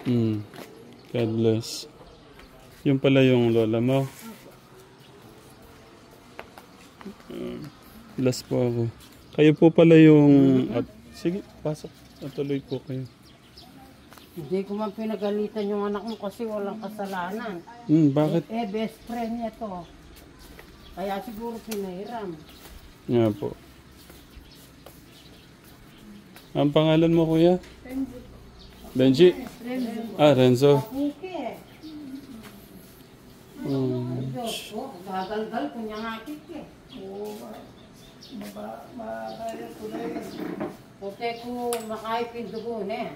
God bless. Yung pala yung lola mo. Bless po ako. Kayo po pala yung... sige, pasok. Tuloy po kayo. Hindi ko man pinagalitan yung anak mo kasi walang kasalanan. Bakit? Best friend niya to. Kaya siguro pinahiram. Nga po. Ang pangalan mo, kuya? Renzo. Benji? Renzo. Renzo. Puke. Gagal-gal ko niya ngakit eh. Puke ko makaipin dugo na.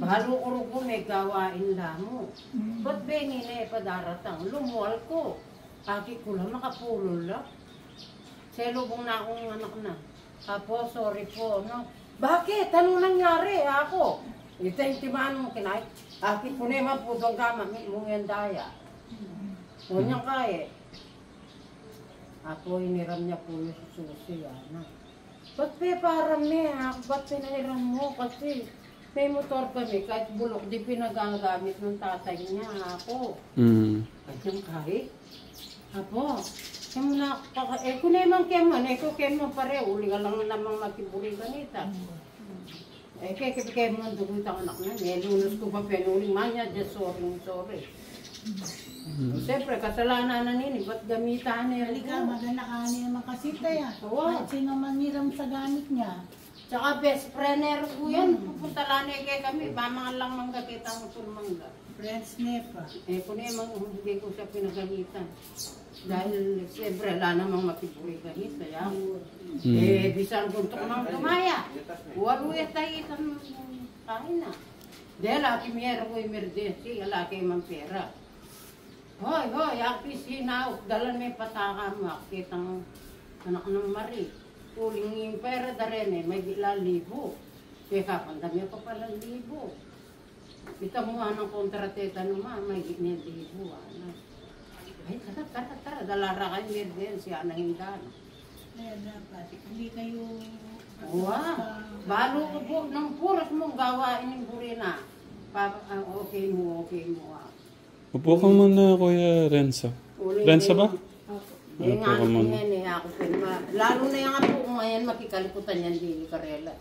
Bahalo ko rin ko may gawain lamo. Ba't bengi na padaratang? Lumuwal ko. Aki ko lang makapulol lang. Selubong na akong anak na. Apo, sorry po, no? Bakit? Anong nangyari? Ako? Ito yung timaan mo kinay. Aki po naman po doon ka, mami mong yan daya. Huwag kaya. Ako, iniram niya po yung susi, ano. Ba't param niya? Ba't pinahiram mo? Kasi may motor kami, kahit bulok, di pinagagamit ng tatay niya. Ako. At yung kahit. Apo, kaya na, kung naman keman, ko keman pare, uli ka lang namang makiburi ganita. Kaya keman dugo itang anak na, lunos ko pa penuling manya, just sorry. Siyempre, kasalanan na nini, ba't gamitan niya? Halika, maganda ka niya naman kasi tayo. Kahit sino maniram sa gamit niya. Tsaka best friender ko yan, pupunta lang kay kami, bamangan lang manggakita mo tulmangga. Friends nepa. Kung naman hindi ko siya pinagalitan. Dahil siyempre, wala namang makiburi ganito. Bisan kuntok ng tumaya. Waruya tayo itang kain na. Dahil laki mayroon ko emergency, laki mang pera. Hoy, akis hinaok, dalan may pataka mo, kitang anak ng Marie. Kuling yung pera da rin may gila 1,000. Kaya kapandamya pa pala 1,000. Kita mo ng kontrateta naman, may gila 1,000. Ay, tara, dalara kayo emergency, anang hindana. Kaya dapat, hindi kayo... Balo ko po, nang puras mong gawain yung burina. Okay mo. Upo ka muna, Kuya Renzo. Renzo ba? Hindi nga yan ako lalo na yung apo ko ngayon, makikaliputan yan, di karela.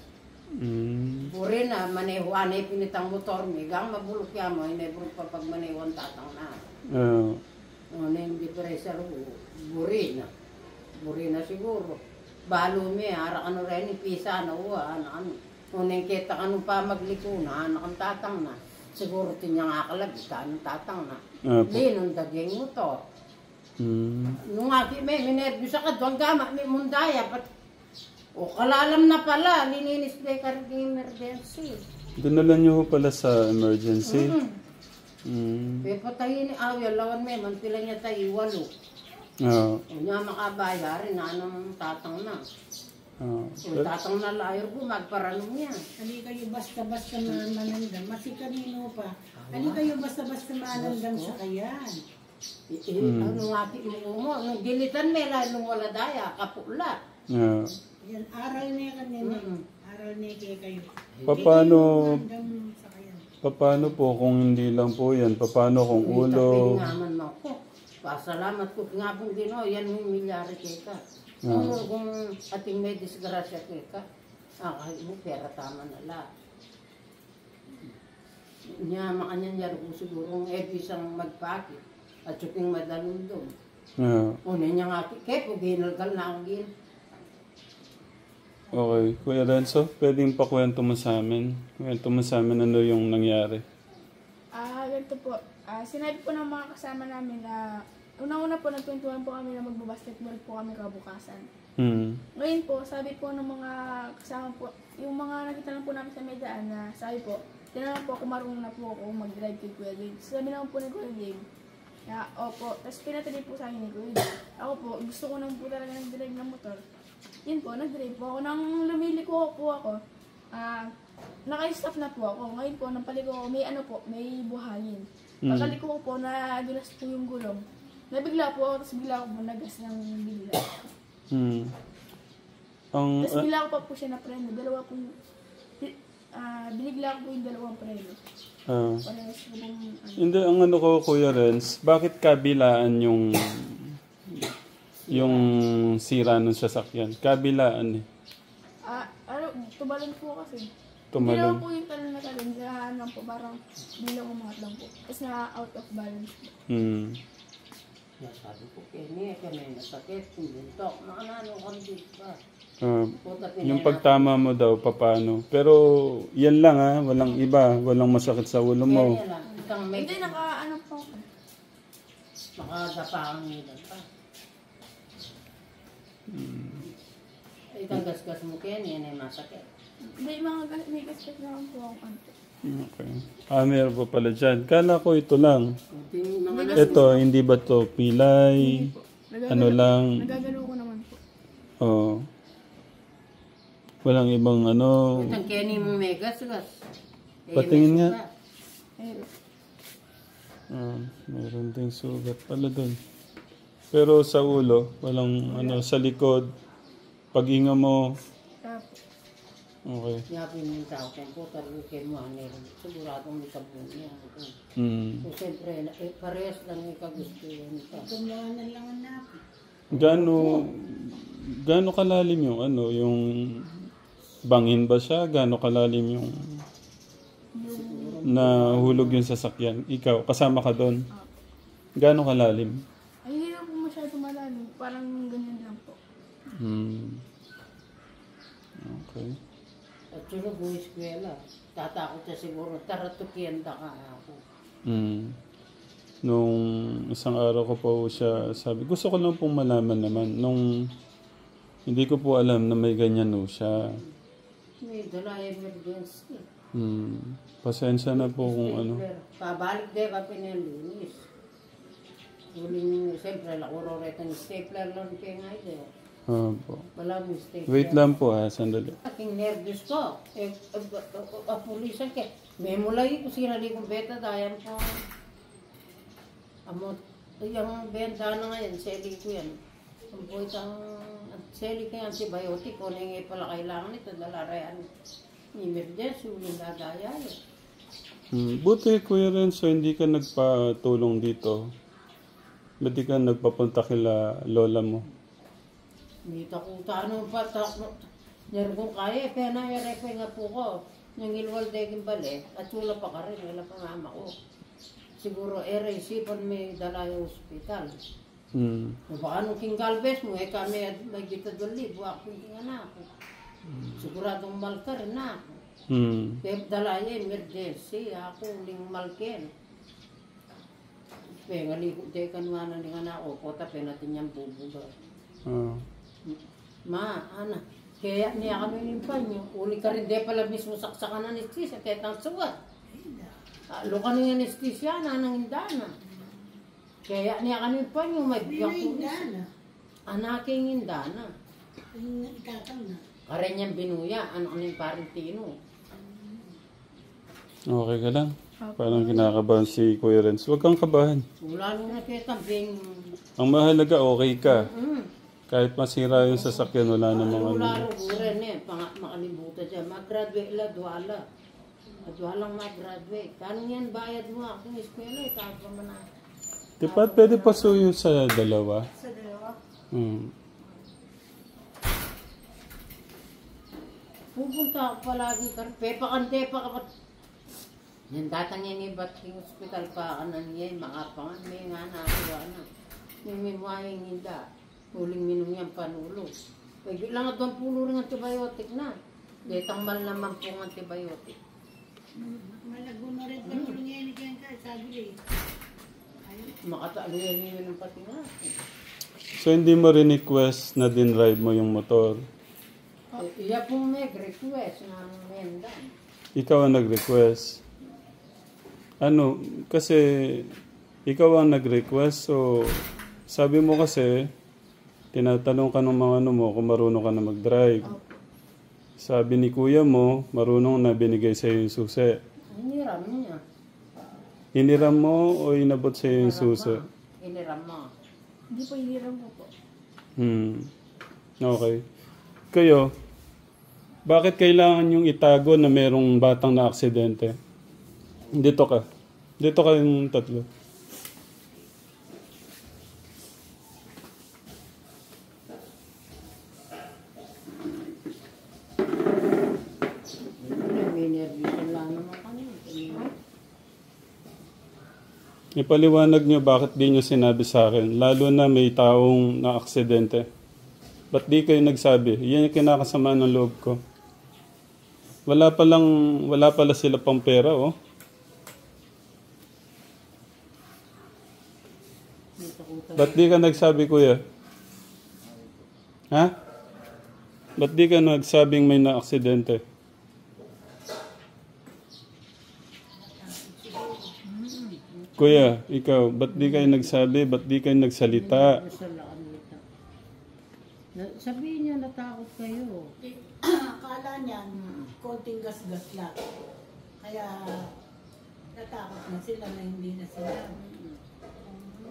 Burina, manehuan ay pinitang motor mo, gang mabulok yan mo, hindi pa pag manehuan tatang na. Hindi pressure ko, burina siguro. Balo mi, ara ano rin, pisa na uwa, ano. Ngunit kita ka nung pa magliko na, anak ang tatang na. Siguro tinyang akalab, ka ng tatang na. Linong daging mo to. Nung aki may minervyo sa kadwang gama, may mundaya. Kalalam na pala, lininis na yung emergency. Dinala niyo pala sa emergency? Patayin ni Awya, lawan may, mantila niya tayo 8. Niya makabayarin na anong tatang na. Tatang na layor ko, magparanong yan. Hindi kayo basta-basta manandam. Masi kanino pa. Hindi kayo basta-basta manandam sa kayan. Ano nga mo, nung gilitan may lalong wala daya, kapula. Yan, aral niya kanina. Aral niya kayo. Paano po kung hindi lang po yan? Paano kung ulo? Pingaman mo ko. Pasalamat ko nga pong Ginoo, yan yung milyari keka. Kung ating may disgrasya keka, kahit mo pera tama na lahat. Niya makanyan yan ko siguro isang magpakit at yung madalundong. Una niya nga, kaya po ginalgal na ang gin. Okay. Kuya Renzo, pwedeng pakwento mo sa amin? Kwento mo sa amin ano yung nangyari? Ganito po. Sinabi po ng mga kasama namin na unang-una po nagkwentuhan po kami na magbabasketball po kami kabukasan. Ngayon po, sabi po ng mga kasama po, yung mga nakita lang po namin sa medaan na sabi po, tinanong po ako marunong na po ako mag-drive kay Kuya Dave. Sabi naman po ni Kuya Dave, opo, tapos pinatali po sa akin ni Kuya Dave. Ako po, gusto ko nang po talaga nag-drive ng motor. Yun po, nag-drive po ako. Nang lumiliko po ako, naka-stop na po ako. Ngayon po, nang paliko ako, may buhangin. Pagkaliko ko po, nadulas po yung gulong. Nabigla po ako, tapos bigla ako nagas ng bigla. Tapos bigla ko pa po siya na preno. binigla ko po yung 2 preno. Ah. Parehas po ng Hindi, ang ano ko, Kuya Renz, bakit kabilaan yung sira ng sasakyan? Kabilaan eh. Tubalon po kasi. Hindi Tumalon. naman po yung talon na talon. Dirahan lang po. Parang bilang umangat lang po. Tapos na-out of balance po. Sabi ko, kaya nasakit, kumbuntok, nakanano kang dito pa. Yung pagtama mo daw, paano? Pero yan lang ha, walang iba, walang masakit sa ulo mo. Kaya lang, isang may Hindi, naka-ano po. makadapa ang nila pa. Itang gasgas mo kaya yan ay masakit. Hindi, may gasket na lang po ang anto. Okay. Meron pa pala dyan. Kala ko ito lang. Yung mga Ito, hindi ba to pilay? Ano lang? Nagagalo ko naman po. Oh. Walang ibang ano. itang kaya mong may gasgas. Patingin nga. Ayun. Meron ding sugat pala doon. Pero sa ulo, walang ano, sa likod. Pag-inga mo. Tapos, Okay. Yapin yung tao ko, talagang kayo mo, siguradong may sabon niya. Mm. So, siyempre, parehas lang yung kagusto yun. Tumawanan lang ang napi. Gaano kalalim yung ano, yung bangin ba siya? Gaano kalalim yung nahulog yung sasakyan? Ikaw, kasama ka doon. Gaano kalalim? ay hindi lang po masyado malalim. Parang ganyan lang po. Okay. At yun ang buhay eskwela. Tatakot siya siguro, taratukianda ka ako. Nung isang araw ko po siya sabi, gusto ko lang pong malaman naman. Nung hindi ko po alam na may ganyan no siya. May dala emergency. Pasensya na po kung ano. Pabalik din ka pinalinis. Huling, siyempre, lakuro rin ang stapler lang kayo nga ito. Po. Wala mo stapler. Wait lang po sandali. Aking nervous ko. Pulisan ke. May mulay ko sinali kong beta dayan po. Amot. Yung benta na ngayon, seli ko yan. Ang po itang seli ko yung antibiotic. Kung hindi pala kailangan ito, dalarayan. Emergency, uling dadaya. Buti Kuya Renzo, hindi ka nagpatulong dito. Ba't di ka nagpapunta kila lola mo? Dito ko tanong pa, nyari kong kaya, kaya nangyari nga po ko. Yung ilwal deging bali, at wala pa ka rin, wala pa mama ko. Siguro, isipan may dala yung hospital. Baka nung King Galvez mo, kami nagkita dali, buwak ko yung anak ko. Siguradong malkar na ako. Kaya dala yung emergency, ako uling malkin. Kaya nga ligo, di kanuana ni anak ko, kota natin yung bubuga. Ma, anak, kaya niya kami nimpan niyo. Uli ka rin, di pala mismo saksakan ng anesthesia, tetang sugat. Luka ng anesthesia, nanang hindana. Kaya niya kami nimpan niyo, may bigyan ko isa. Anaking hindana. Ikakaw na. Karen niyang binuya, ano yung parentino. Okay ka lang? Parang kinakabahan si Kuya Renz. Huwag kang kabahan. Wala nung nakita, bing... Ang mahalaga, okay ka. Kahit masira yung sasakyan, wala namang ano. Wala rin makalimutan siya. Mag-graduate la, duwala. Duwalang mag-graduate. Tanong yan, bayad mo akong eskwela, tapos naman na. Diba, pwede pasuyo sa dalawa? Sa dalawa? Pupunta ako palagi ka rin. Pepakante pa ka. Yan datang yan iba't yung hospital pa kanan yan, makapangan. May nga nakawa na. May muayang hinda. Huling minum yan panulo. Pwede lang at ang pulo ng antibiotic na. Detang mal naman pong antibiotic. Malago na rin pa rin yan ka, sabi Makatalo yan yun ng pati nga. So, hindi mo rin request na din-ride mo yung motor? Iya pong nag-request ng mendan. Ikaw ang nag-request? Ano, kasi ikaw ang nag-request, so sabi mo kasi, tinatanong ka ng mga ano mo kung marunong ka na mag-drive. Sabi ni kuya mo, marunong na binigay sa'yo yung susi. Hiniram niya. Hiniram mo o inabot sa'yo yung susi? Hiniram mo. Hindi po, hiniram ko po. Okay. Kayo, Bakit kailangan yung itago na merong batang na aksidente? Dito ka. Dito kayong tatlo. May nervous lang naman kami. Ipaliwanag nyo bakit di nyo sinabi sa akin, lalo na may taong na-aksidente. Ba't di kayo nagsabi? Yan yung kinakasama ng loob ko. Wala pala sila pang pera, oh. Ba't di ka nagsabi, kuya? Ha? Ba't di ka nagsabing may na-aksidente? Kuya, ikaw, ba't di kayo nagsabi? Ba't di kayo nagsalita? Sabihin niyo, natakot kayo. Akala niyan, konting gas-gas lang. Kaya natakot na sila na hindi na sila.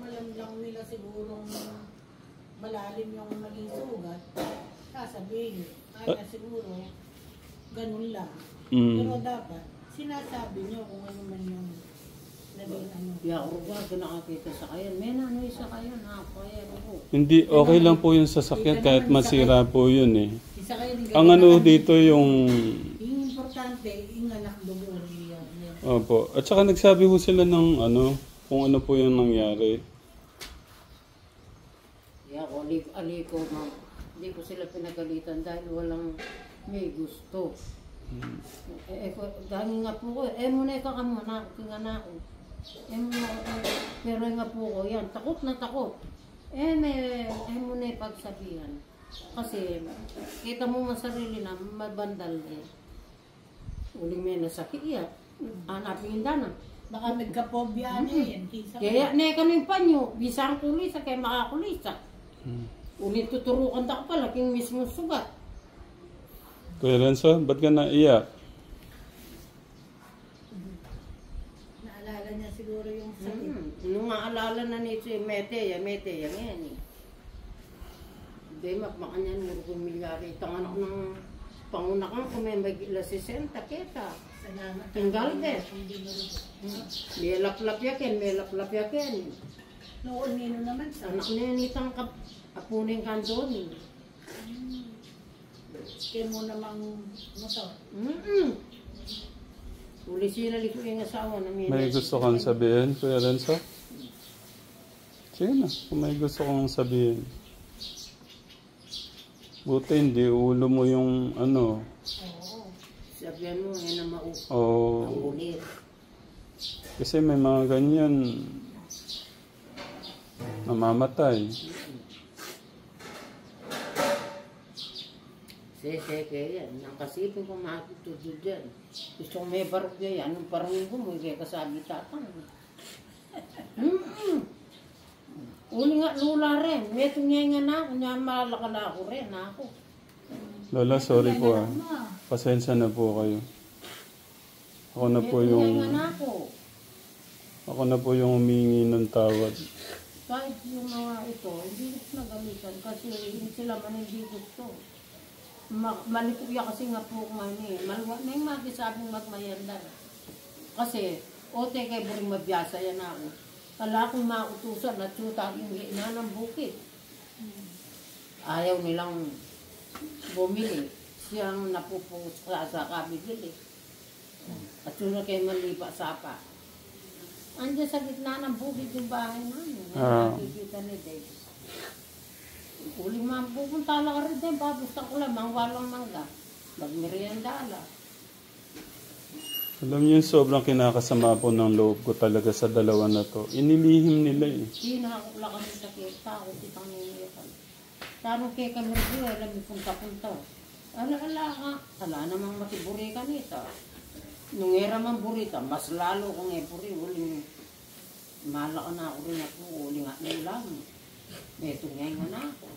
Alam lang nila sigurong malalim yung naging sugat. Sasabihin, kaya siguro, ganun lang. Pero dapat, sinasabi niyo kung ano man yung naging ano. Kaya uruga, nakakita sa kayan. May nanoy sa kayan, kaya ako. Hindi, okay lang po yung sasakyan kahit masira po yun eh. Isa kayo din Ang ano dito yung... yung importante, yung anak dugo niya. Opo. At saka nagsabi ho sila ng ano, kung ano po yung nangyari. Kaya ako, aliko, ma'am. Hindi ko sila pinagalitan dahil walang may gusto. Dahil nga po ko, muna ikaw ka muna, kinga na ako. Pero nga po ko, yan, takot na takot. Muna pagsabihan. Kasi, kita mo man sarili na, mabandal eh. Uling may nasakit yan. Hanapin na. Baka nagka-phobia na yan. Kaya neka ng panyo, bisang kulisa, kaya makakulisa. Ulit tuturukan na ka pala, king mismo sugat. Kuya Renzo, ba't ka naiyak? Naalala niya siguro yung sakit. Nung maalala na nito yung mete, yan eh. Hindi, makmakanyan mo kung milyari. Tangan ako ng pangunakan kung may magila 60, kita. Salamat. Tinggal din. May laplap yakin. Noon nino naman sa Anak niya nitang apunin ka doon. kaya mo namang motor. Uli sila liko yung asawa na May gusto kang sabihin, Kuya Renzo? Sige na, kung may gusto kang sabihin. Buti hindi, ulo mo yung ano. Oo. Sabihan mo, yan ang Oh, maulit. kasi may mga ganyan namamatay. Kaya yan. Ang kasipin ko makatutudod dyan. Gusto kong may barog yan. Anong parangin ko mo, kaya kasabi tatang. Uli nga lula rin. May tungyay na ako. Niya malaka na ako rin. Ako. Lola, sorry po ah. Pasensya na po kayo. Ako na po yung... Ako na po yung humingi ng tawad. Kahit yung mga ito, hindi ko nagalitan kasi hindi sila man hindi gusto. Malikuya kasi nga po man eh. Malwa na yung magisabing magmayanda. Kasi, ote kay buring mabiyasa yan ako. Kala akong mautusan at suta yung ina ng bukid. Ayaw nilang bumili. Siyang napupus sa kabigil eh. At suna kay malipa sapa. Andiyan sa gitna ng bukid yung bahay namin. Nakikita ni Dave. Uling mga pupunta lang ka rin din. Papusta ko lang. Walang mangga. Magmerienda ala. Alam niyo, sobrang kinakasama po ng loob ko talaga sa dalawa na to. Inilihim nila eh. Hinahakot lang kami sa kita. Ako kitang nilipan. Tanong kay kami rin. Alam mo punta-punta. Ala ka. Ala namang matiburi ka nito. Nung era man burita, mas lalo kung epuri. Uling malaka na ako rin ako. Uling at nilang. May tungay nga na ako.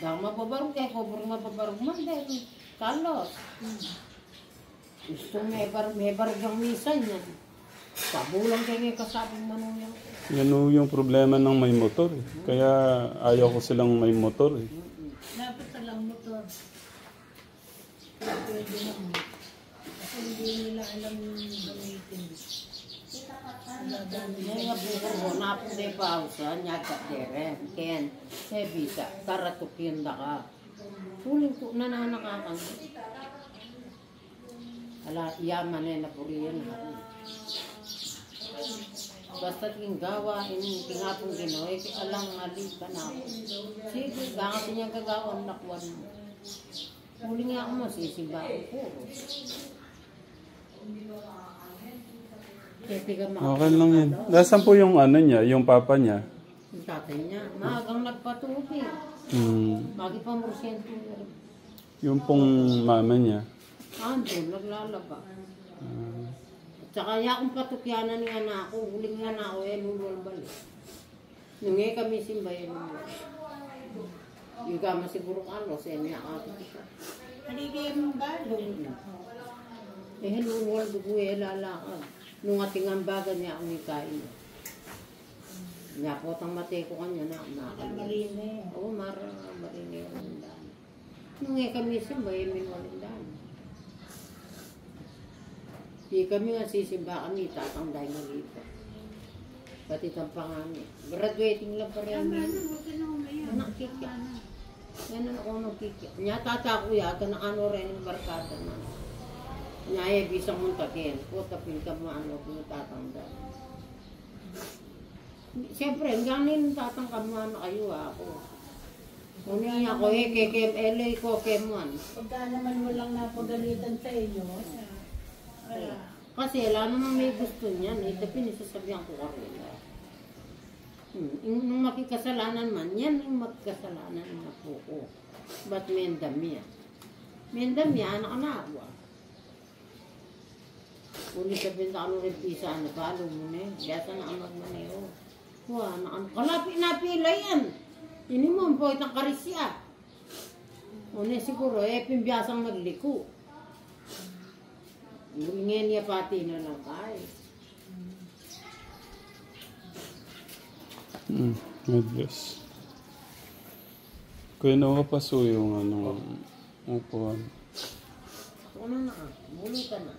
Dahil mababarog kaya ko, buring mababarog man dahil kalos. Gusto may barog ang misan yan. Pabulang kayo ngayon kasabing manuyang. Yan yung problema ng may motor eh. Kaya ayaw ko silang may motor eh. Dapat talang motor. pwede naman. Kasi hindi nila alam yung gamitin. Nga po, napunde pa sa nyagat dere. Ken, sebisa, taratukin da ka. Tuling ko na nanakakan. Ala, yaman na puriyan ako. Basta ting gawa, tingapong ginoy, alang mali ka na ako. Sige, gangat niya gagawang nakwan mo. Tuling nga ako masisimba ko. Okay lang yan. Nasaan po yung ano niya, yung papa niya? Yung tatay niya, maagang nagpatubi. Magi pa morsyento. Yung pong mama niya? Andun, naglalaba. At saka yakong patukyanan ni anak ko, huling anak ko, lululbal. Nung kami simbayan mo. Yung gama siguro kalo, sa niya ako. Haligay mong balong. Lulul, dugo lalakad. Nung ating ambagan niya ang ikain. Niya po tang mate ko kanya na Marine. Oo, marine yung daan. Nung kami simbayan, minwalindan. Di kami nga sisimba kami, tatang dahil nalito. Pati itang pangani. Graduating lang pa rin. Anak kikya. Yan ako nagkikya. Nya tata kuya, ka na ano rin yung barkada na. Nya bisang muntakin. O tapil ka maano, pinatatanda. Siyempre, ganin tatang kamana kayo ako. Kung niya ako, kekem, eloy ko, kemuan. Pagka naman walang napagalitan sa inyo, Kasi wala namang may gusto niyan, tapi nisasabihan ko rin. Nung makikasalanan man, yan yung magkasalanan na po ko. Ba't mendamya? Mendamya, anak-anak. Uli sabihin sa ano rin pisa, napalo mo na eh. Biasa na amag mo na yun. Kalapit na pila yan. Ini mo, po itang karisya. Uli siguro, pimbiasang magliko. Ngayon niya pati na lang kayo. God bless. Kuya, nakapaso yung ano, upuan. Ano na, muli ka na.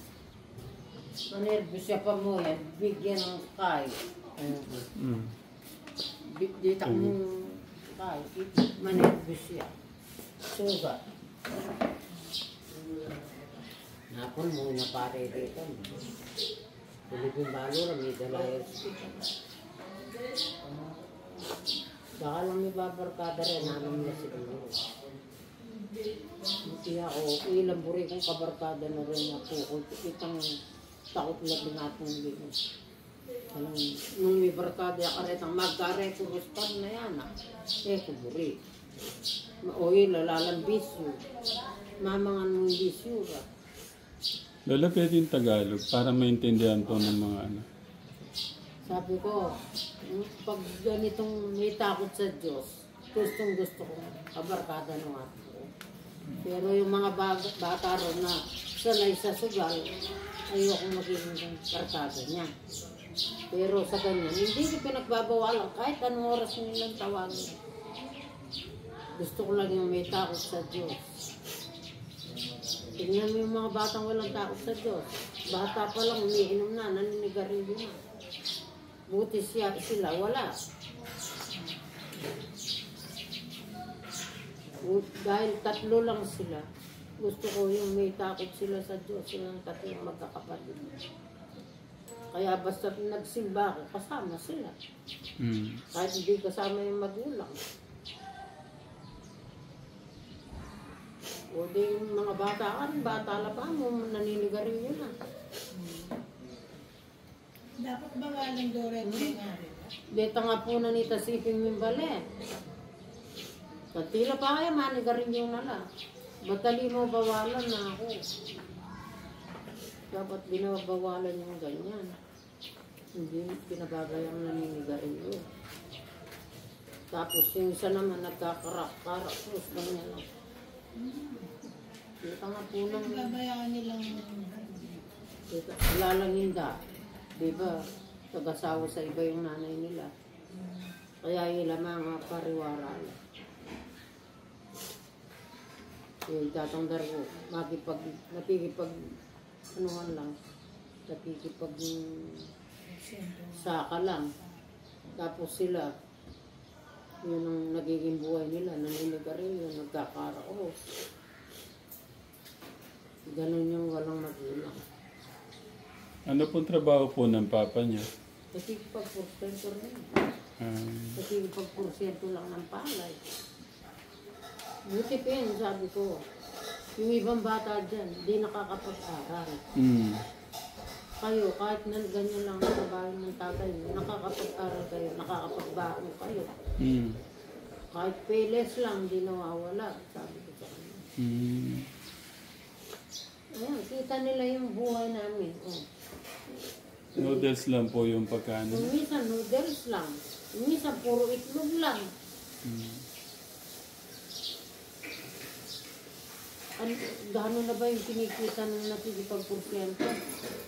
Manervous siya pa mo yan, bigyan ng kayo. Dita mong kayo, manervous siya. Suga. Napon mo na pare dito. Pilipin balo lang, may dalayos. Baka lang may babarkada rin, namin na siguro. Hindi ako, ilang buri kong kabarkada na rin ako. Itang takot na binatong dito. Nung may barkada, karetang magkare-kurustan na yan. Kuburi. Oy, lalalang bisyo. Mamangan mong bisyo ba? Lola, pwede yung Tagalog para maintindihan to ng mga ano. Sabi ko, pag ganitong may takot sa Diyos, gustong gusto ko kabarkada ng ako. Pero yung mga bata ron na sanay sa sugal, ayoko maging barkada niya. Pero sa ganyan, hindi ko pinagbabawalan kahit anong oras nilang tawagin. Gusto ko lang yung may takot sa Diyos. Tingnan mo yung mga batang walang takot sa Diyos. Bata pa lang, umiinom na, naninigarilyo na. Buti sila, wala. Dahil tatlo lang sila, gusto ko yung may takot sila sa Diyos, silang tatlong magkakapatid. Kaya basta nagsimba ako, kasama sila. Kahit hindi kasama yung magulang. O di yung mga bata la pa mo, naninigarilyo na. dapat bawalan Doreen nga rin. Dito nga po na ni Tasiping Mimbale. Katila pa kaya manigarilyo na lang. Batali mo bawalan na ako. Dapat binabawalan yung ganyan. Hindi pinabagayang naninigarilyo. Tapos yung isa naman nagkakarak-karak. Tapos ganyan lang. Dito nga po nang... Babayaan nilang... Lalanginda. Diba? Pag-asawa sa iba yung nanay nila. Kaya yung mga pariwara. Yung tatangdar ko, anuhan lang, nakikipag saka lang. Tapos sila, yun ang nagiging buhay nila, naninigarilyo, nagkakaraos. Ganun yung walang magulang. Ano pong trabaho po ng papa niya? Nakikipag-porsyento rin. Nakikipag-porsyento lang ng palay. Buti pa yun, sabi ko. Yung ibang bata dyan, di nakakapag-aral. Kayo, kahit na ganyan lang sa bahay ng tatay mo, nakakapag-aral kayo, nakakapagbaon kayo. Kahit peles lang, di nawawala, sabi ko sa kanya. Ayan, kita nila yung buhay namin. Oh. Noodles lang po yung pagkain. Minsan noodles lang. Minsan puro itlog lang. Gano'n na ba yung kinikita ng nakikipag-porsyento?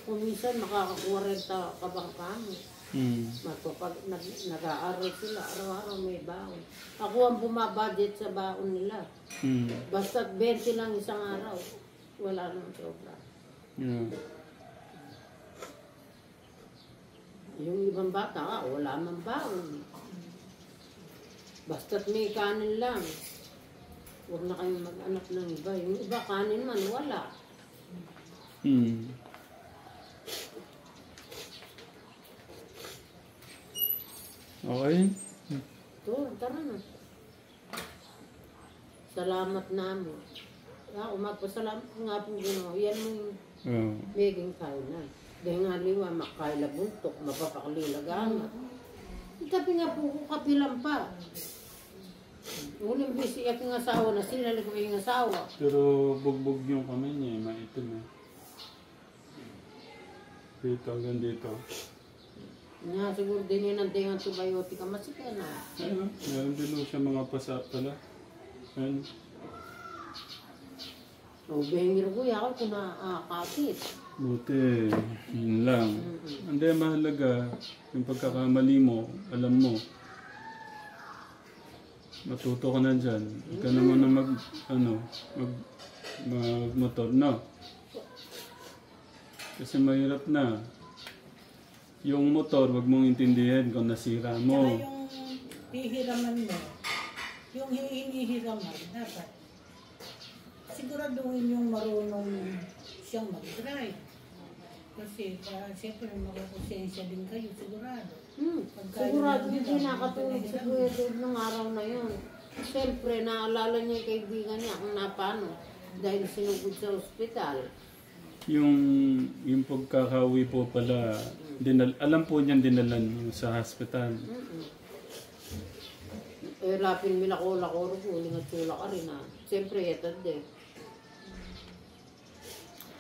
Kung minsan makaka-40 ka bang kami. Pag nag-aaral sila, araw-araw may baon. Ako ang bumabudget sa baon nila. Basta 20 lang isang araw. Wala nang sobra. Yung ibang bata, wala man baon. Basta't may kanin lang. Huwag na kayong mag-anak ng iba. Yung iba kanin man, wala. Okay. Ito, tara na. Salamat namin. Umapasalamat nga po ginawa. Yan mo yung maging kainan. Dahil nga liwa, makaila buntok, mapapakalila gama. Itabi nga po ko kapilang pa. Uling bisi aking asawa na sinalik ko yung asawa. Pero bugbog yung kamay niya, maitim eh. Dito hanggang dito. Nga siguro din yun ang tingang antibiotika, masika na. Ayun, meron din siya mga pasa pala. Ayun. O, behingir ko ako kung nakakapit. Buti, yun lang. Hindi, mahalaga yung pagkakamali mo, alam mo. Matuto ka na dyan. Huwag ka naman na magmotor, no? Kasi mahirap na. Yung motor, wag mong intindihan kung nasira mo. Tsaka yung hihiraman mo, yung hinihiraman, dapat siguraduhin yung marunong siyang mag-drive. Kasi siyempre magkakonsensya din kayo, sigurado. Sigurado hindi nakatulog si Kuya Dave nung araw na yun. Siyempre, naalala niya yung kaibigan niya kung napano dahil sinugod sa ospital. Yung pagkakawi po pala, alam po niyan dinalan sa hospital. Eh, lapin milako-lakoro po, uling at sula ka rin Siyempre, etad eh.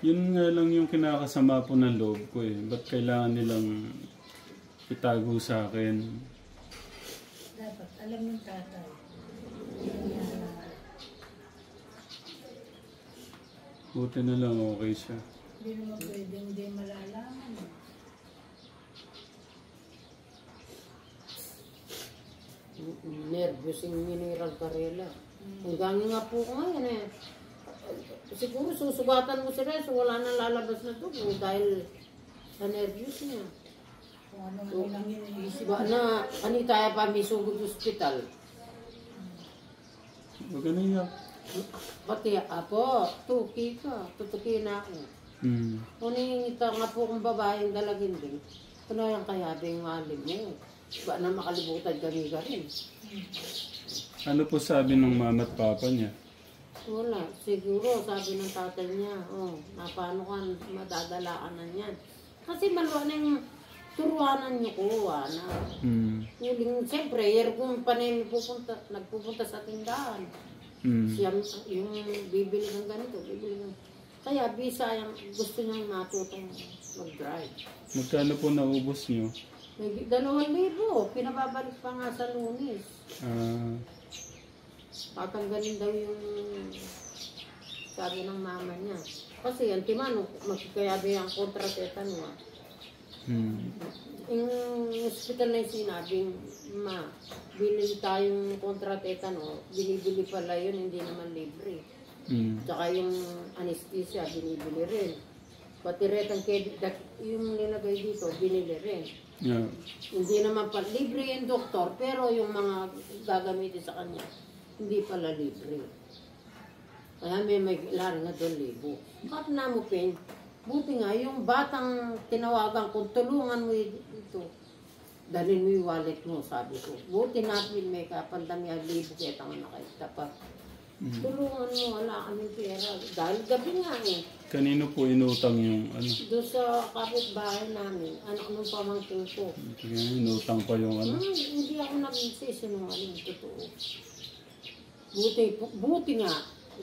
Yun nga lang yung kinakasama po ng loob ko eh. Ba't kailangan nilang itago sa akin? Dapat, alam ng tatay. Buti na lang okay siya. Hindi naman pwedeng hindi malalaman. Nervous yung mineral karela. Hanggang nga po ko ngayon eh. Siguro susugatan mo si Rezo, wala nang lalabas na dugo dahil sa nervous niya. Kung ano lang iniisip. Ba na, kanita pa may sugod hospital. Huwag ka naiyak. Pati apo, tuki ka, tutuki na ako. Kuningita nga po kung babaeng dalagin din. Ano yung kayabing malim mo? Ba na makalibutan kami ka rin. Ano po sabi ng mama at papa niya? Wala. Siguro, sabi ng tatay niya, napano ka, madadala ka na yan. Kasi malwa na yung turuanan niyo ko, na. Huling, siyempre, kung panay nagpupunta sa tindahan. Siya, yung bibili ng ganito, bibili ng... Kaya, bisa yung gusto niyang matutong mag-drive. Magkano po naubos niyo? May 2,000. Pinababalik pa nga sa Lunes. Tatanggalin daw yung sabi ng mama niya. Kasi yung timano, magkikayabi ang kontratetan mo. Yung hospital na yung sinabing, bilili tayong kontratetan, binibili pala yun, hindi naman libre. Tsaka yung anesthesia, binibili rin. Pati retang yung nilagay dito, binili rin. Yeah. Hindi naman pa libre yung doktor, pero yung mga gagamitin sa kanya, hindi pala libre. Kaya may lari na 2,000. Kat na mo, Pen, buti nga, yung batang tinawagan ko, tulungan mo ito. Dalhin mo yung wallet mo, sabi ko. Buti natin may kapandami 1,000 kaya tango na kayo. Tapos, tulungan mo, wala kaming pera. Dahil gabi nga eh. Kanino po inutang yung ano? Doon sa kapitbahay namin, anak ng pamangkin ko. Inutang pa yung ano? Hindi ako nagsisinungaling, totoo. Buti nga,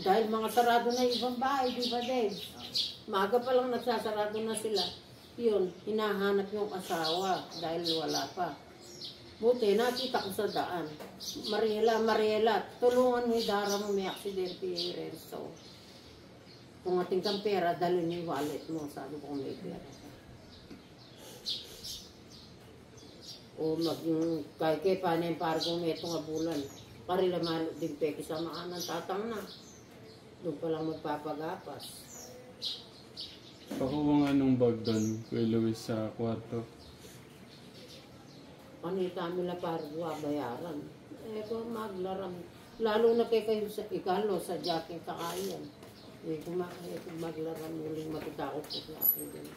dahil mga sarado na ibang bahay, di ba, Dave? Maga pa lang nagsasarado na sila. Yun, hinahanap yung asawa dahil wala pa. Buti, nakita ko sa daan. Mariela, tulungan mo yung dara mo, may aksidente yung Renzo. Kung ating kang pera, dalhin yung wallet mo, sabi ko kung may pera. O maging kay paano yung parang may itong abulan. Karila malo din peki sa maanan, tatang na. Doon pa lang magpapagapas. Pakuha nga nung bag doon, Kuya Luis, sa kwarto. Panita nila parang bayaran. Eh kung maglaram, lalo na kayo sa ikalo, sa jaking kakayan. Kung maglaram, muling matitakot ko sa akin din.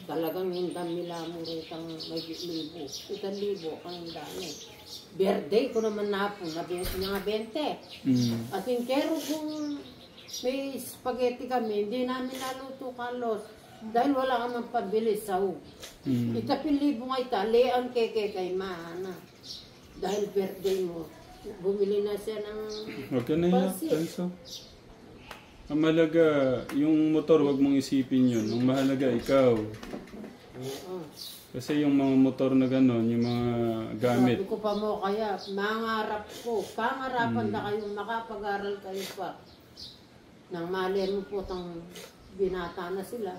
Talagang yung damila mo rin ang may 1,000. 1,000 ang dami. Birthday ko naman napon, nabi nga 20. At yung kero kung may spaghetti kami, hindi namin naluto kalos. Dahil wala kang pambili sa hug. Ika-1,000 nga itali ang keke kay Mahana. Dahil birthday mo, bumili na siya ng Huwag ka na yan, Tanso. Ang mahalaga, yung motor, huwag mong isipin yun. Ang mahalaga, ikaw. Kasi yung mga motor na gano'n, yung mga gamit. Sabi ko pa mo kaya, mangarap ko, pangarapan na kayo, makapag-aral kayo pa. Nang mali mo po tang binata na sila.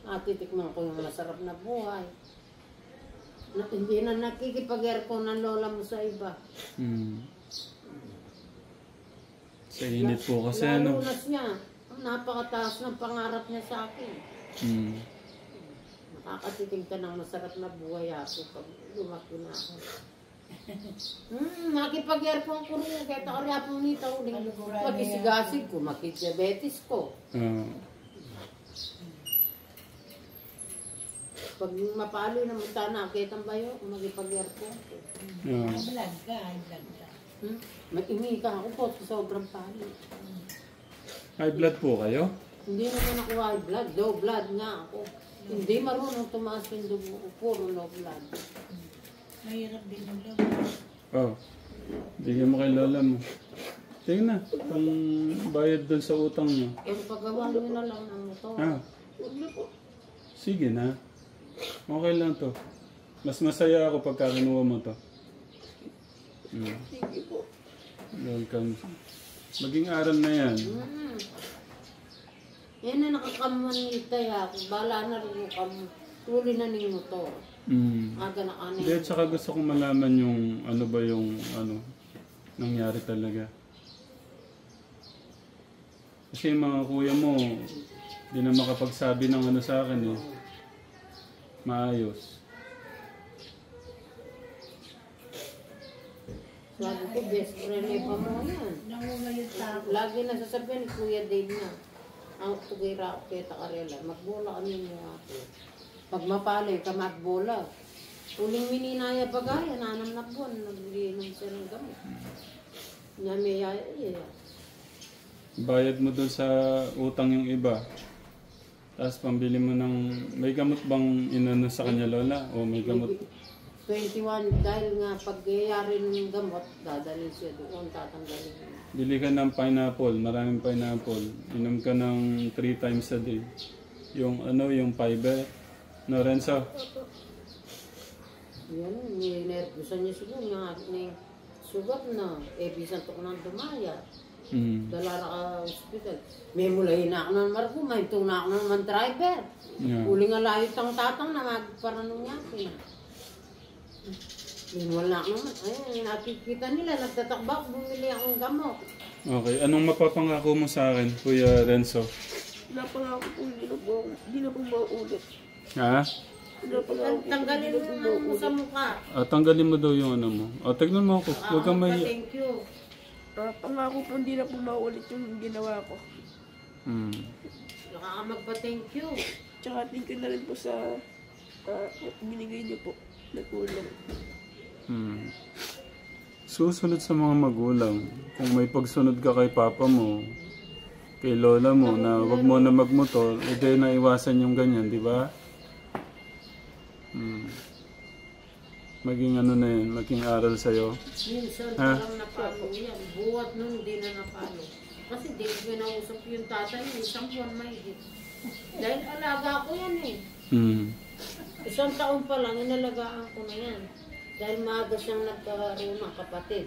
Titikman ko yung masarap na buhay. Hindi na nakikipag-aircon ng lola mo sa iba. Sa init po kasi lalo ano. na siya, napakataas ng pangarap niya sa akin. Nakakatiting ka ng masarap na buhay ako pag lumaki na ako. Makipag-aircon ko rin, kahit ako rin apong nita uling. Mag-isigasig ko, makit-diabetes ko. Pag mapalo na munta na, kahit ang bayo, magipag-aircon ko. Vlog ka. Mag-imi ka ako po sa sobrang palo. High blood po kayo? Hindi naman ako high blood, low blood nga ako. Hindi marunong tumaas yung dugo ko, puro low blood. Mahirap din yung loob. Oh, bigyan mo kay lola mo. Tingnan na, pang bayad doon sa utang niyo. Paggawa nyo na lang ng motor. Sige na. Okay lang to. Mas masaya ako pagka kinuha mo to. Sige po. Welcome. Maging aral na yan. Yan na nakakamanita ako. Bala na rin yung tuli na ng motor. Aga na kanin. Hindi, tsaka gusto kong malaman yung ano ba yung nangyari talaga. Kasi yung mga kuya mo, di na makapagsabi ng ano sa akin eh. Maayos. Sabi ko, best friend ni pa mo yan. Nangungalita ako. Lagi nasasabihan ni Kuya Dave na, ang tugira ako kay Takarela, magbola kami mo ako. Pag mapalay ka magbola. Uling mininaya bagaya, nanam na buwan, naglinom siya ng gamot. Nyamaya, Bayad mo dun sa utang yung iba. Tapos pambili mo ng... May gamot bang inano sa kanya, Lola? O may gamot? 21, dahil nga pagyayari ng gamot, dadalhin siya doon, tatanggalin niya. Bili ka ng pineapple, maraming pineapple. Inom ka ng 3 times a day. Yung yung fiber. No, Renzo? Yan, ninervusan niya siguro nga ng sugat na. Bisan to ko nang dumaya. Dala na ka hospital. May mulahin na ako ng marko, may itong na ako naman driver. Yeah. Uli nga layot ang tatang na magparanong niya. Wala naman. Ay, nakikita nila, nagtatakbak, bumili akong gamot. Okay, anong mapapangako mo sa akin, Kuya Renzo? Napangako po, hindi na po mauulit. Ha? Tanggalin mo ang mo sa mukha. Tanggalin mo daw yung ano mo. Tignan mo ako. Huwag kang mahiya. Thank you. Pangako po, hindi na po mauulit yung ginawa ko. Magpa-thank you. Tsaka thank you na rin po sa binigay niyo po na tulong. Susunod sa mga magulang. Kung may pagsunod ka kay papa mo, kay lola mo, na wag mo na magmotor, edi na iwasan yung ganyan, di ba? Maging ano na yun, maging aral sa'yo. Minsan parang napalo yan. Buwat nun, hindi na napalo. Kasi di ko pinausap yung tatay, isang buwan mahigit. Dahil alaga ko yan eh. Isang taon pa lang, inalagaan ko na yan. Dahil maaga siyang nagkaroon ng kapatid.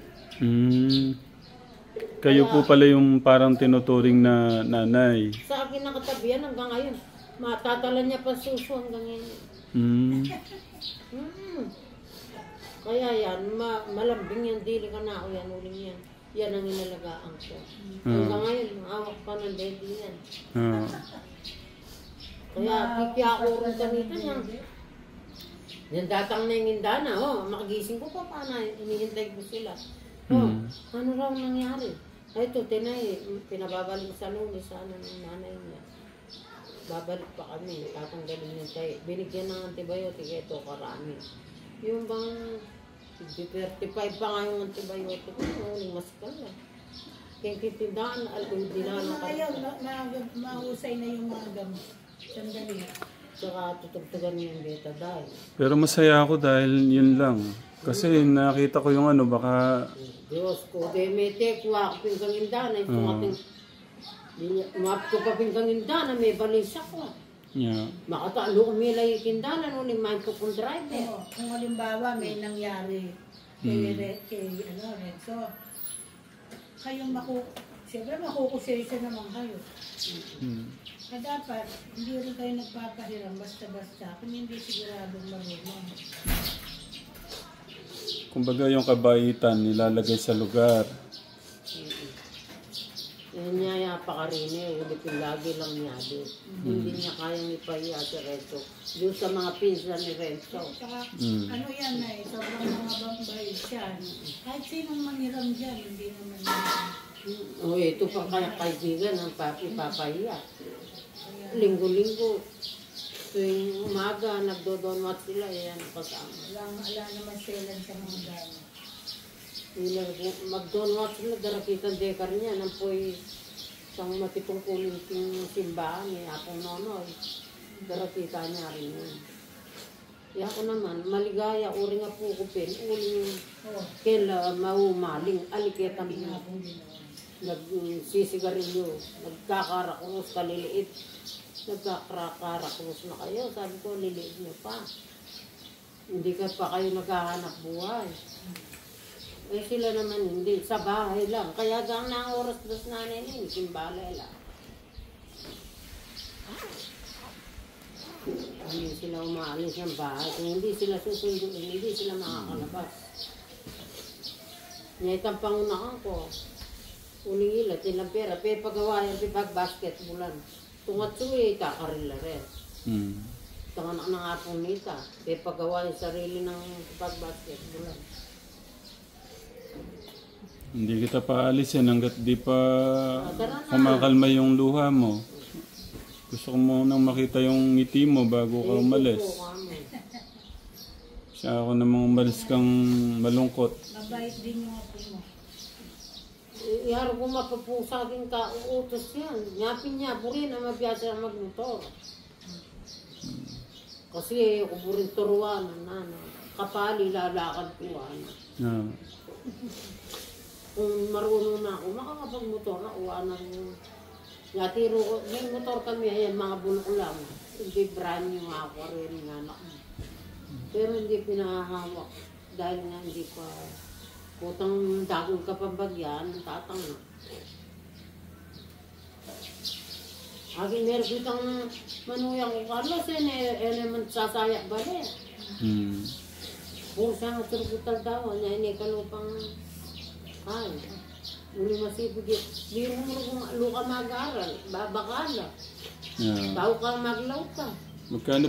Kayo po pala yung parang tinuturing na nanay. Sa akin nakatabi yan hanggang ngayon. Matatala niya pa suso hanggang ngayon. Kaya yan, malambing yan, dili ka na ako yan, uling yan. Yan ang inalagaan ko. Hanggang ngayon, awak pa ng daddy yan. Kaya kikya ako rin kanita niya. Yan datang na yung indana, makagising ko pa, paano, inihintay ko sila. Ano raw nangyari? Ay, ito, tinay, pinababalik sa lunes, sa ano ng nanay niya. Babalik pa kami, tatanggalin niya tayo. Binigyan ng antibiotic, ito karami. Yung bang 35 pa nga yung antibiotic, mas kala. Kaya kitindaan, dinala ka. Ngayon, mahusay na yung mga gamot. Sandali. Tsaka tutugtugan niya yung betadine. Pero masaya ako dahil yun lang. Kasi nakita ko yung ano, baka... Diyos ko, demete, kuha ko pinggang indana. Umap ko pa pinggang indana, may balisa ko. Yeah. Makatalo umilay yung indana, nung may pupong driver. Kung halimbawa may nangyari kay Renzo, kayong siyempre makukusisa naman kayo. Kaya dapat, hindi rin kayo nagpapahiram basta-basta kung hindi siguradong marunong. Kumbaga yung kabaitan nilalagay sa lugar. Yan niya pa ka rin ulipin lagi lang niya din. Hindi niya kayang ipahiya si Renzo. Doon sa mga pinsan ni Renzo. Saka, ano yan na sobrang mga bambayid siya. Kahit sinong manghiram dyan, hindi naman ito pa kaya kaibigan ang ipapahiya. Linggo-linggo. Tuwing umaga, nagdodonut sila, yan kasama. Wala naman sila sa mga gano'n. Mag-donut sila, darakitan dekar niya, nang po'y isang matipong kuling simbahan ni Apong Nonoy. Darakita niya rin yun. Kaya ako naman, maligaya, uri nga po kupin, uling kela maumaling, aliketang nagsisigarilyo, nagkakarakrus, kaliliit. Nagkakarakrus na kayo, sabi ko, liliit niyo pa. Hindi ka pa kayo naghahanap buhay. Eh sila naman hindi, sa bahay lang. Kaya gang na oras dos nanay niya, simbalay lang. Hindi sila umaalis ng bahay. Kung hindi sila susundo, hindi sila makakalabas. Ngayon pangunakan ko. Uling ila, tilang pera. Pe pagawayan, pe pag-basketbulan. Tungat suwi, kakarila rin. Tangan ng apong nita. Pe pagawayan sarili ng pag-basketbulan. Hindi kita paalisin hanggat di pa kumakalma yung luha mo. Gusto ko munang makita yung ngiti mo bago ka umalis. Siya ako namang umalis kang malungkot. Mabait din yung apo mo. Iharo ko mapapusagin ka, uutos yan. Nyapin niya, burin na mabiyasa na magmotor. Kasi ako burin turuan, kapali, lalakad ko. Kung marunong na ako, makakapag-motor na, uwanan yung... Natiro ko, may motor kami, ayan, mga bulok lang. Hindi brand yung ako, rin nga anak mo. Pero hindi pinahahawak. Dahil nga hindi pa... Putang dagong kapambagyan, tatang na. Aging meron kitang manuyang ko, Carlos, naman sasayak ba rin? Puro siya nga surugutan daw, niya ini kalupang ay. Uli masipig yun. Di mo luka mag-aral, babakala. Yeah. Bago ka maglaw ka. Magkano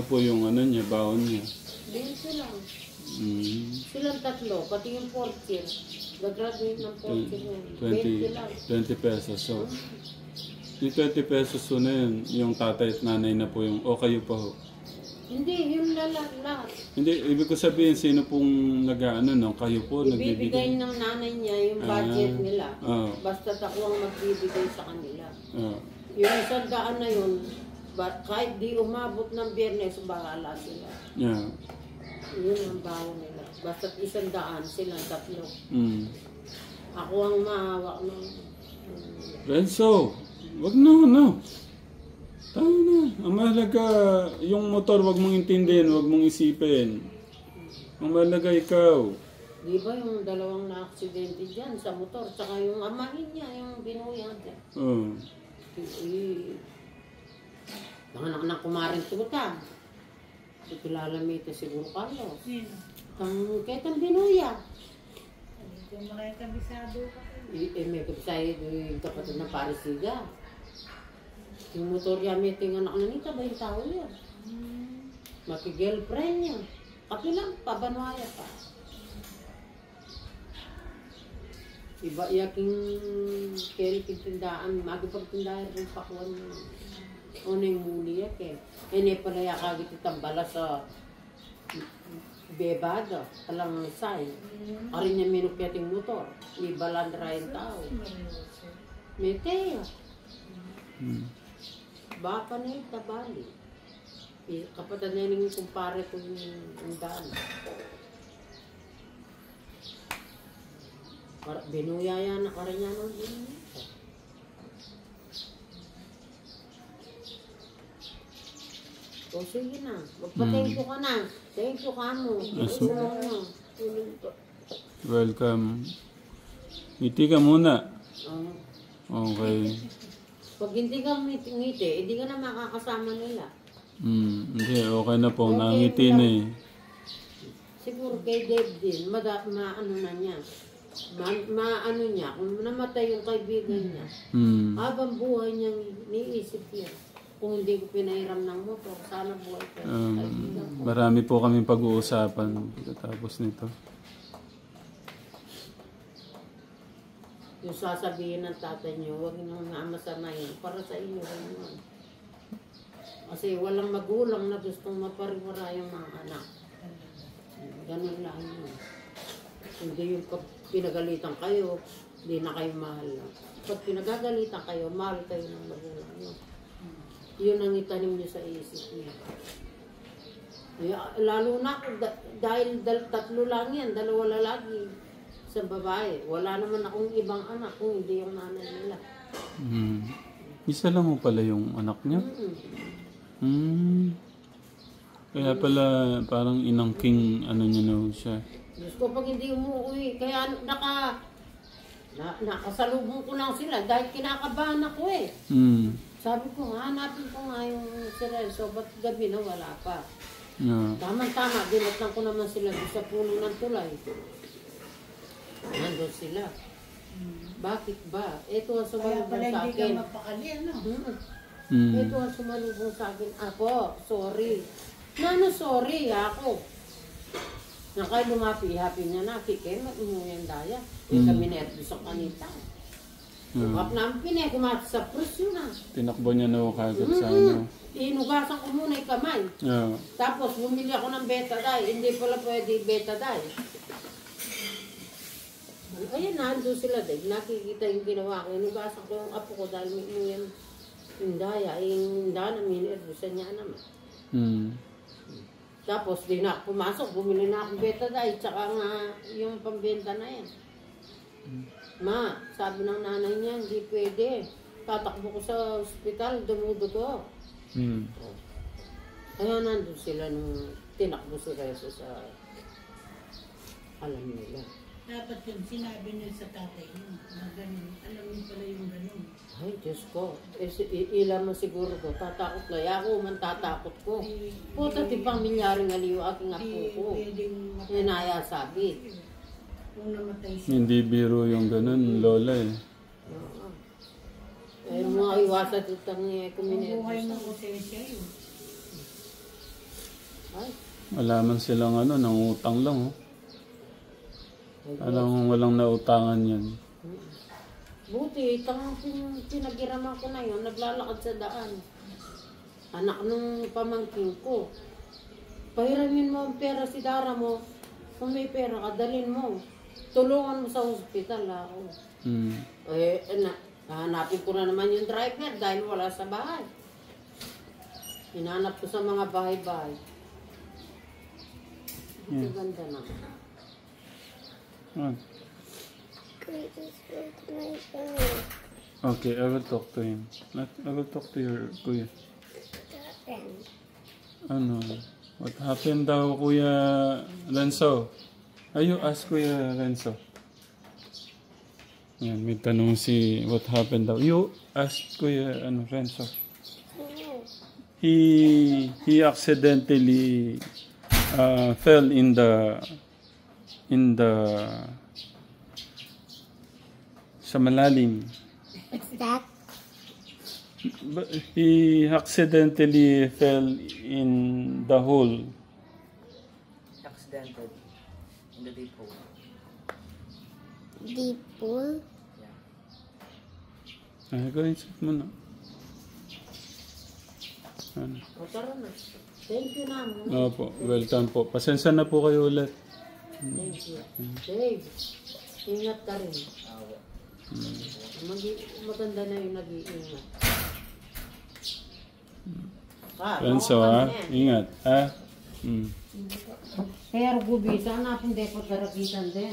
po yung ano niya, baon niya? 20 lang. Mm. Silang tatlo, pati yung 4 Gagraduate ng 4 ngayon. 20 lang. 20 pesos. So, yung 20 pesos so na yun, yung tatay at nanay na po yung, o kayo pa ho? Hindi, yung lahat. Hindi, ibig ko sabihin, sino pong nag-ano, no? Kayo po, Ibibigay nagbibigay? ng nanay niya yung budget nila. Oh. Basta ako ang magbibigay sa kanila. Oh. Yung 100 na yun, kahit di umabot ng Biyernes, bahala sila. Yeah. Yun ang bawo nila. Basta 100, silang tatlo. Mm. Ako ang maawa ng... Renzo, wag na, ano? Tayo na. Ang mahalaga, yung motor, wag mong intindihin, wag mong isipin. Ang mahalaga ikaw. Di ba yung dalawang na-aksidente dyan sa motor, tsaka yung amahin niya, yung binuyan niya. Oh. Mga anak ng kumarin tutan. Kilala mo ito siguro Carlos. Ketang binuya. Yung mga kabisado ka. May kabisado yung kapatid ng Parisiga. Yung motor yami ito yung anak na nita ba yung tao yun? Maki-girlfriend niya. Kapilang, pabanwaya pa. Iba yaking keriting tindaan, magipagtindaan rin pakuan mo. Ano yung muli yak eh. Ene pala yakagit itang bala sa bebada, palang say. Ari niya minukyating motor. Ibalandra yung tao. Meteo. Baka na yung tabali. Kapatid na yung kumpare ko yung daan. Binuyaya na ka rin yan ang binuyaya. O sige na, magpa-thank you ka na. Thank you ka mo. Welcome. Ngiti ka muna. Okay. Pag hindi ka ngiti, hindi ka na makakasama nila. Hindi, okay na po. Okay Nangiti lang. na eh. Siguro kay Dave din, maano na niya. Maano niya, kung namatay yung kaibigan niya, habang buhay niya, niisip niya. Kung hindi ko pinahiram ng motor, sana buhay ka. Marami po kaming pag-uusapan tapos nito. Yung sasabihin ng tatay niyo, huwag niyo nga masamayin. Para sa inyo rin yun. Kasi walang magulang na gustong mapariwara yung mga anak. Ganun lang yun. Hindi yung pag pinagalitan kayo, hindi na kayo mahal. Pag pinagagalitan kayo, mahal kayo ng magulang niyo. Yun ang itanim niyo sa isip niya. Lalo na ako, dahil tatlo lang yan, dalawa lalaki sa babae. Wala naman akong ibang anak kung hindi yung nanay nila. Isa lang mo pala yung anak niya? Kaya pala parang inangking ano niya na siya. Diyos ko, pag hindi umuwi, kaya nakasalubong ko lang sila dahil kinakabahan ako eh. Sabi ko nga, hanapin ko nga yung si Renzo, ba't gabi na wala pa? Yeah. Tama-tama, dinatang ko naman sila sa puno ng tulay. Nandun sila. Bakit ba? Ito ang sumalubong sa Hindi ka akin. mapakali, ano? Ito ang sumalubong sa akin. Ako, sorry. Nano, sorry, ako. Nakay lumapi-happy niya na, kikim, umuyan daya. Kami nervous ang kanita. Kapag namin pinay, kumati sa presyo na. Tinakbo niya na kagad sa ano. Inugasan ko muna yung kamay. Yeah. Tapos bumili ako ng betadine. Hindi pala pwede betadine. Ayan, nandun sila din. Nakikita yung ginawa ko. Inugasan ko yung apo ko dahil may yung daya. Yung dana, minervusan niya naman. Tapos di na ako pumasok. Bumili na ako betadine. Tsaka nga yung pambenta na yan. Ma, sabi ng nanay niya, hindi pwede. Tatakbo ko sa ospital, dumudugo. Kaya nandun sila nung tinakbo si Rezo sa alam nila. Dapat yun, sinabi niyo sa tatay niyo na ganun. Alam niyo pala yung ganun. Ay, Diyos ko. Ilan mo siguro ko. Tatakot na. Ako man tatakot ko. Puta, ti pamilyaring aliw aking apo ko. Pwedeng Hinaya sabi. kung namatay siya. Hindi biro yung ganun, Lola eh. Oo. Eh, mga iwasa tutang niya Ang buhay kuminetos. ng konsensya yun. Ay, Wala man silang nangutang lang oh. Alam mo, walang nautangan yan. buti, pinagiraman ko na yun, naglalakad sa daan. Anak nung pamangking ko. Pahiramin mo ang pera si Dara mo. Kung may pera ka, dalhin mo. Tulungan mo sa ospital ako. Hahanapin ko na naman yung driver dahil wala sa bahay. Hinahanap ko sa mga bahay-bahay. Ito ganda na. Okay, I will talk to him. I will talk to your kuya. What happened daw, Kuya Renzo? You ask Kuya Renzo. Yan, may tanong si what happened daw. You ask Kuya Renzo. He accidentally fell in the sa malalim. What's that? But he accidentally fell in the hole. Accidented in the deep hole. Deep pool? Go inside muna. O tara na. Thank you na. Opo, welcome po. Pasensya na po kayo ulit. Thank you. Dave, ingat ka rin. Maganda na yung nag-iingat. Renzo ingat Pero gubi, sana akong dapat karakitan din.